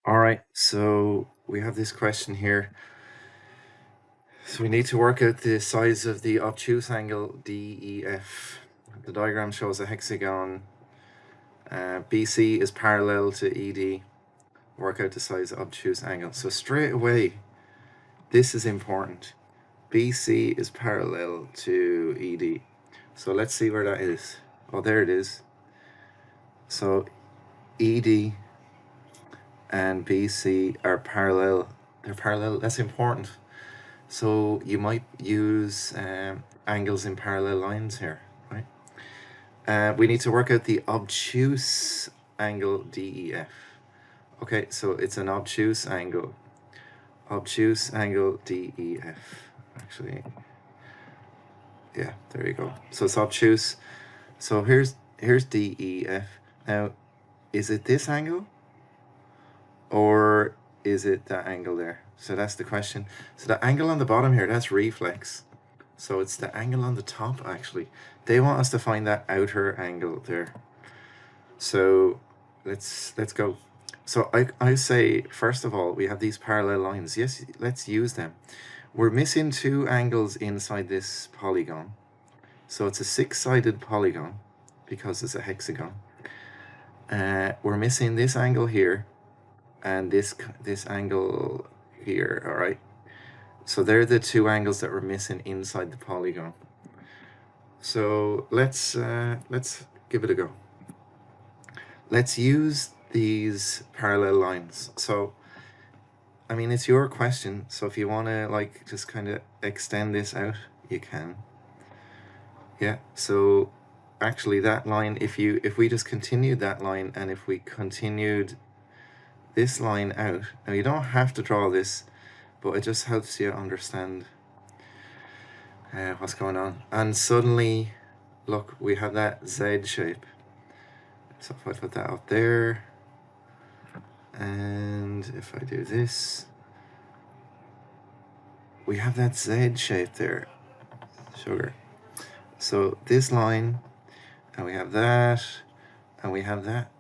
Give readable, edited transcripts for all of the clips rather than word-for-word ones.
All right, so we have this question here. So we need to work out the size of the obtuse angle DEF. The diagram shows a hexagon. BC is parallel to ED. Work out the size of obtuse angle. So straight away, this is important. BC is parallel to ED. So let's see where that is. Oh, there it is. So ED and BC are parallel. They're parallel. That's important. So you might use angles in parallel lines here, right? We need to work out the obtuse angle DEF. Okay, so it's an obtuse angle. Obtuse angle DEF. Actually, yeah, there you go. So it's obtuse. So here's DEF. Now, is it this angle? Or is it that angle there? So that's the question. So the angle on the bottom here, that's reflex. So it's the angle on the top, actually. They want us to find that outer angle there. So let's go. So I say, first of all, we have these parallel lines. Yes, let's use them. We're missing two angles inside this polygon. So it's a six-sided polygon because it's a hexagon. We're missing this angle here and this angle here, all right? So they're the two angles that we're missing inside the polygon. So let's give it a go. Let's use these parallel lines. So, I mean, it's your question. So if you want to like just kind of extend this out, you can. Yeah, so actually that line, if we just continued that line and if we continued this line out, now you don't have to draw this, but it just helps you understand what's going on. And suddenly, look, we have that Z shape. So if I put that up there, and if I do this, we have that Z shape there, sugar. So this line, and we have that, and we have that.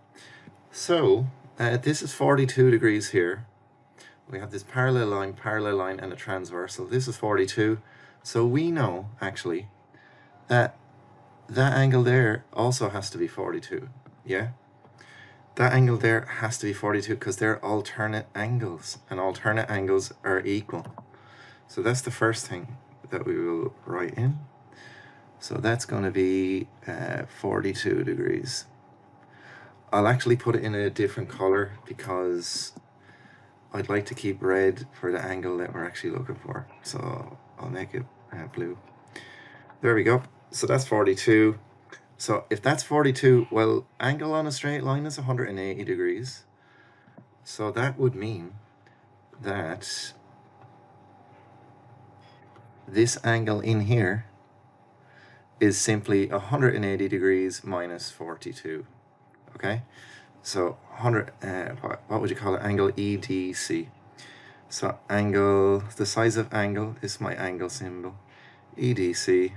So this is 42 degrees here. We have this parallel line, and a transversal. This is 42. So we know, actually, that angle there also has to be 42. Yeah? That angle there has to be 42 because they're alternate angles, and alternate angles are equal. So that's the first thing that we will write in. So that's going to be 42 degrees. I'll actually put it in a different color because I'd like to keep red for the angle that we're actually looking for. So I'll make it blue. There we go. So that's 42. So if that's 42, well, angle on a straight line is 180 degrees. So that would mean that this angle in here is simply 180 degrees minus 42. Okay? So 100, what would you call it? Angle EDC. So angle, the size of angle is my angle symbol. EDC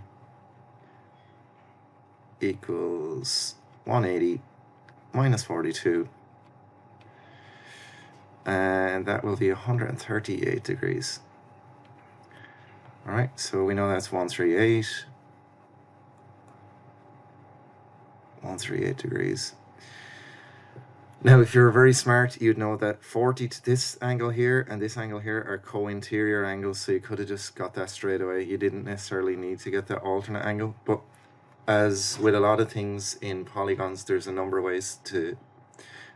equals 180 minus 42. And that will be 138 degrees. All right, so we know that's 138. 138 degrees. Now, if you're very smart, you'd know that this angle here and this angle here are co-interior angles, so you could have just got that straight away. You didn't necessarily need to get the alternate angle, but as with a lot of things in polygons, there's a number of ways to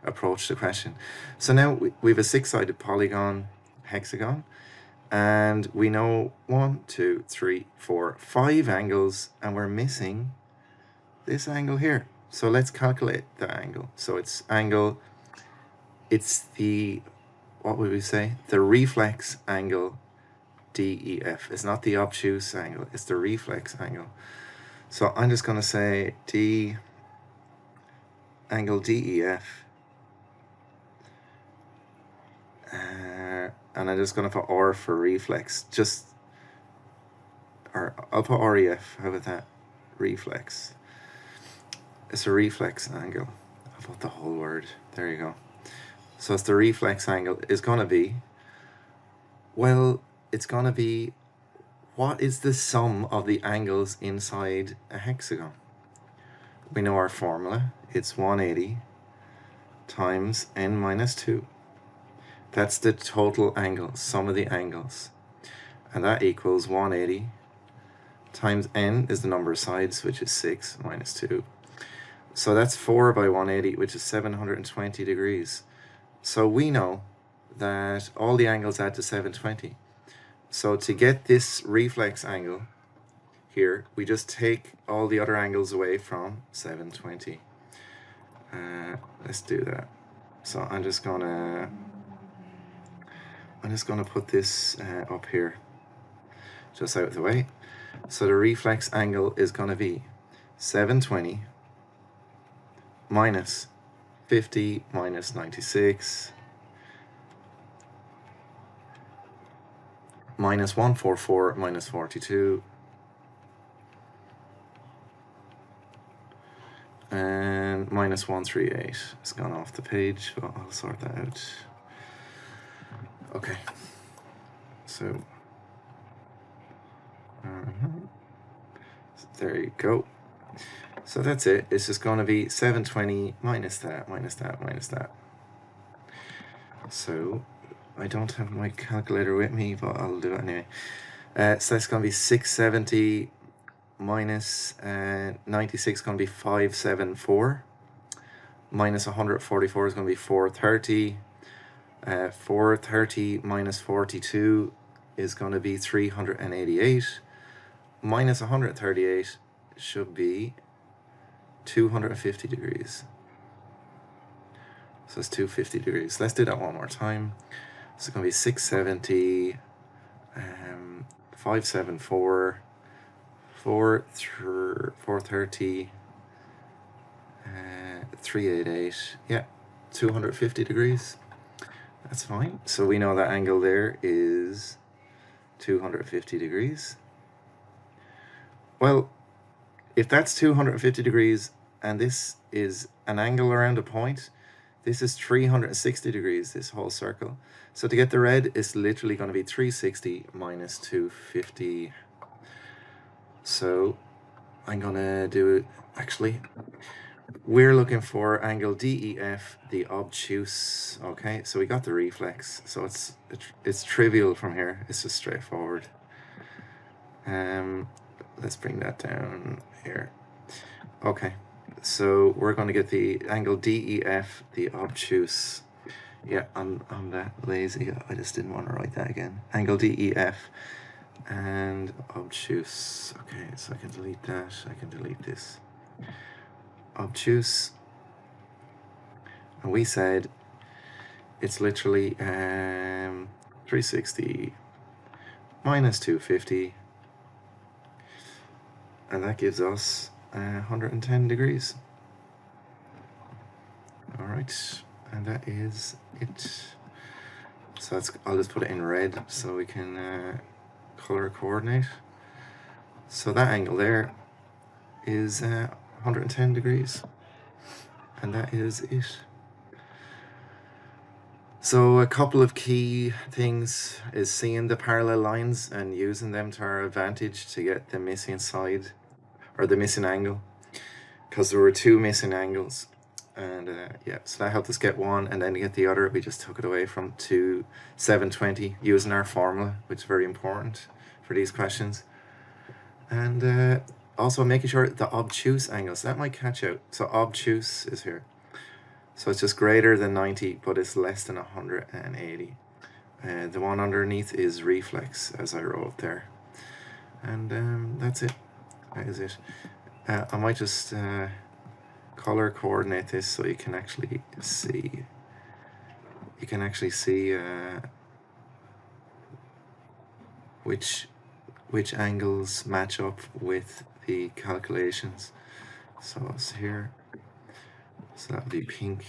approach the question. So now we have a six-sided polygon hexagon, and we know 1, 2, 3, 4, 5 angles, and we're missing this angle here. So let's calculate the angle. So it's the, what would we say? The reflex angle DEF. It's not the obtuse angle, it's the reflex angle. So I'm just going to say angle DEF. And I'm just going to put R for reflex. Or I'll put REF. How about that? Reflex. It's a reflex angle. I'll put the whole word. There you go. So it's the reflex angle is going to be, well, it's going to be, what is the sum of the angles inside a hexagon? We know our formula. It's 180 times n minus 2. That's the total angle, sum of the angles. And that equals 180 times n is the number of sides, which is 6 minus 2. So that's 4 by 180, which is 720 degrees. So we know that all the angles add to 720. So to get this reflex angle here, we just take all the other angles away from 720. Let's do that. So I'm just gonna put this up here, just out of the way. So the reflex angle is gonna be 720 minus 50 minus 96 minus 144 minus 42 and minus 138. It's gone off the page, but I'll sort that out. Okay, so there you go. So that's it. It's just going to be 720 minus that, minus that, minus that. So I don't have my calculator with me, but I'll do it anyway. So that's going to be 670 minus 96 is going to be 574. Minus 144 is going to be 430. 430 minus 42 is going to be 388. Minus 138 should be 250 degrees. So it's 250 degrees. Let's do that one more time. So it's going to be 670, 574, 430, 388. Yeah, 250 degrees. That's fine. So we know that angle there is 250 degrees. Well, if that's 250 degrees and this is an angle around a point, this is 360 degrees, this whole circle. So to get the red, it's literally going to be 360 minus 250. So I'm going to do it, actually, we're looking for angle DEF, the obtuse. Okay, so we got the reflex. So it's trivial from here. It's just straightforward. Let's bring that down here. Okay, so we're going to get the angle DEF, the obtuse. Yeah, I'm that lazy. I just didn't want to write that again. Angle DEF and obtuse. Okay, so I can delete that. I can delete this. Obtuse. And we said it's literally 360 minus 250. And that gives us 110 degrees. All right, and that is it. So I'll just put it in red so we can color coordinate. So that angle there is 110 degrees, and that is it. So a couple of key things is seeing the parallel lines and using them to our advantage to get the missing side, or the missing angle, because there were two missing angles. And yeah, so that helped us get one, and then to get the other, we just took it away from 720 using our formula, which is very important for these questions. And also making sure the obtuse angles, that might catch out. So obtuse is here. So it's just greater than 90, but it's less than 180. The one underneath is reflex, as I wrote there. And that's it. That is it. I might just color coordinate this so you can actually see. You can actually see which angles match up with the calculations. So it's here. So that would be pink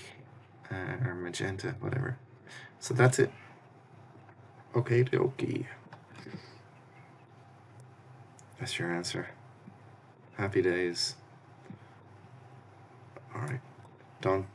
or magenta, whatever. So that's it. Okay, dokie. That's your answer. Happy days. All right, done.